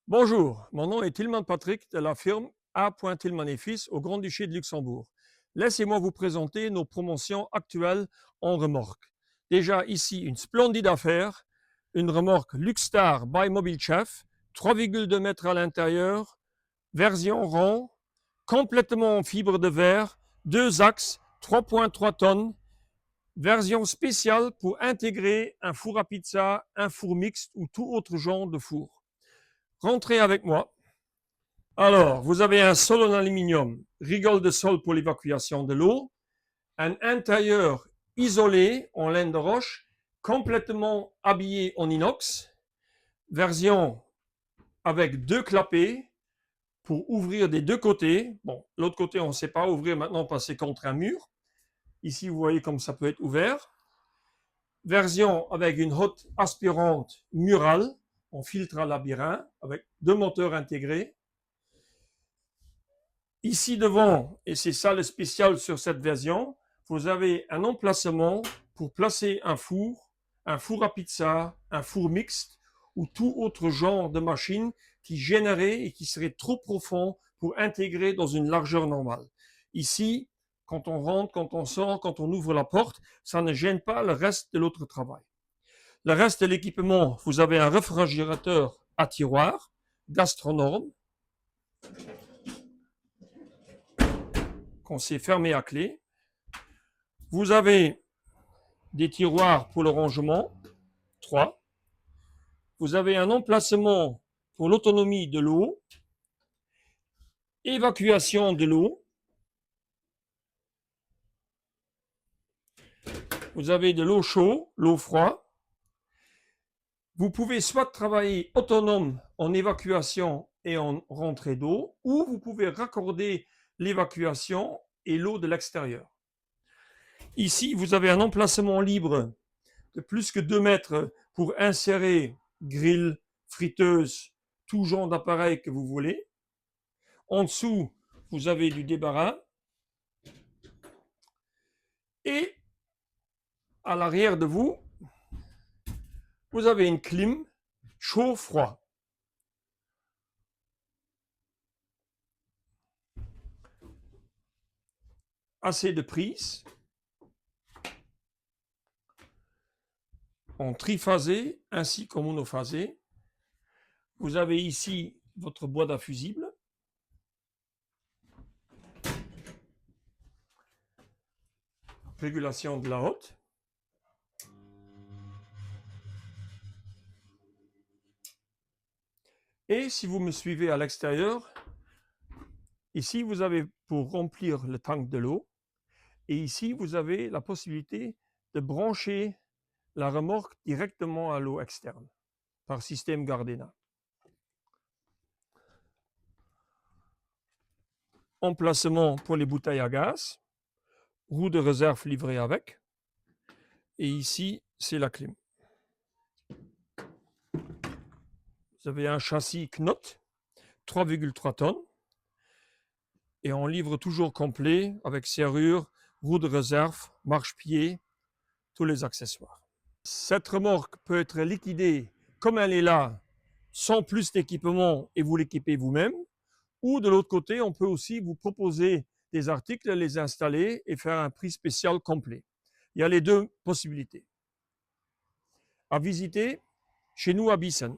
Bonjour, mon nom est Tilman Patrick de la firme A. Tilman et Fils au Grand-Duché de Luxembourg. Laissez-moi vous présenter nos promotions actuelles en remorque. Déjà ici, une splendide affaire, une remorque Luxstar by Mobile Chef, 3,2 mètres à l'intérieur, version rond, complètement en fibre de verre, 2 axes, 3,3 tonnes, version spéciale pour intégrer un four à pizza, un four mixte ou tout autre genre de four. Rentrez avec moi. Alors, vous avez un sol en aluminium, rigole de sol pour l'évacuation de l'eau, un intérieur isolé en laine de roche, complètement habillé en inox, version avec 2 clapets pour ouvrir des 2 côtés. Bon, l'autre côté, on ne sait pas ouvrir maintenant parce que c'est contre un mur. Ici, vous voyez comme ça peut être ouvert. Version avec une hotte aspirante murale, en filtre à labyrinthe, avec 2 moteurs intégrés. Ici devant, et c'est ça le spécial sur cette version, vous avez un emplacement pour placer un four à pizza, un four mixte ou tout autre genre de machine qui gênerait et qui serait trop profond pour intégrer dans une largeur normale. Ici, quand on rentre, quand on sort, quand on ouvre la porte, ça ne gêne pas le reste de l'autre travail. Le reste de l'équipement, vous avez un réfrigérateur à tiroir, Gastronorm, qu'on sait fermer à clé. Vous avez des tiroirs pour le rangement, 3. Vous avez un emplacement pour l'autonomie de l'eau, évacuation de l'eau. Vous avez de l'eau chaude, l'eau froide. Vous pouvez soit travailler autonome en évacuation et en rentrée d'eau, ou vous pouvez raccorder l'évacuation et l'eau de l'extérieur. Ici, vous avez un emplacement libre de plus que 2 mètres pour insérer grill, friteuse, tout genre d'appareil que vous voulez. En dessous, vous avez du débarras. Et à l'arrière de vous, vous avez une clim chaud-froid. Assez de prises. En triphasé ainsi qu'en monophasé. Vous avez ici votre boîte à fusibles. Régulation de la hotte. Et si vous me suivez à l'extérieur, ici vous avez pour remplir le tank de l'eau. Et ici vous avez la possibilité de brancher la remorque directement à l'eau externe par système Gardena. Emplacement pour les bouteilles à gaz, roue de réserve livrée avec, et ici c'est la clim. Vous avez un châssis Knott, 3,3 tonnes, et on livre toujours complet avec serrure, roue de réserve, marche-pied, tous les accessoires. Cette remorque peut être liquidée comme elle est là, sans plus d'équipement, et vous l'équipez vous-même. Ou de l'autre côté, on peut aussi vous proposer des articles, les installer et faire un prix spécial complet. Il y a les 2 possibilités. À visiter chez nous à Bissen.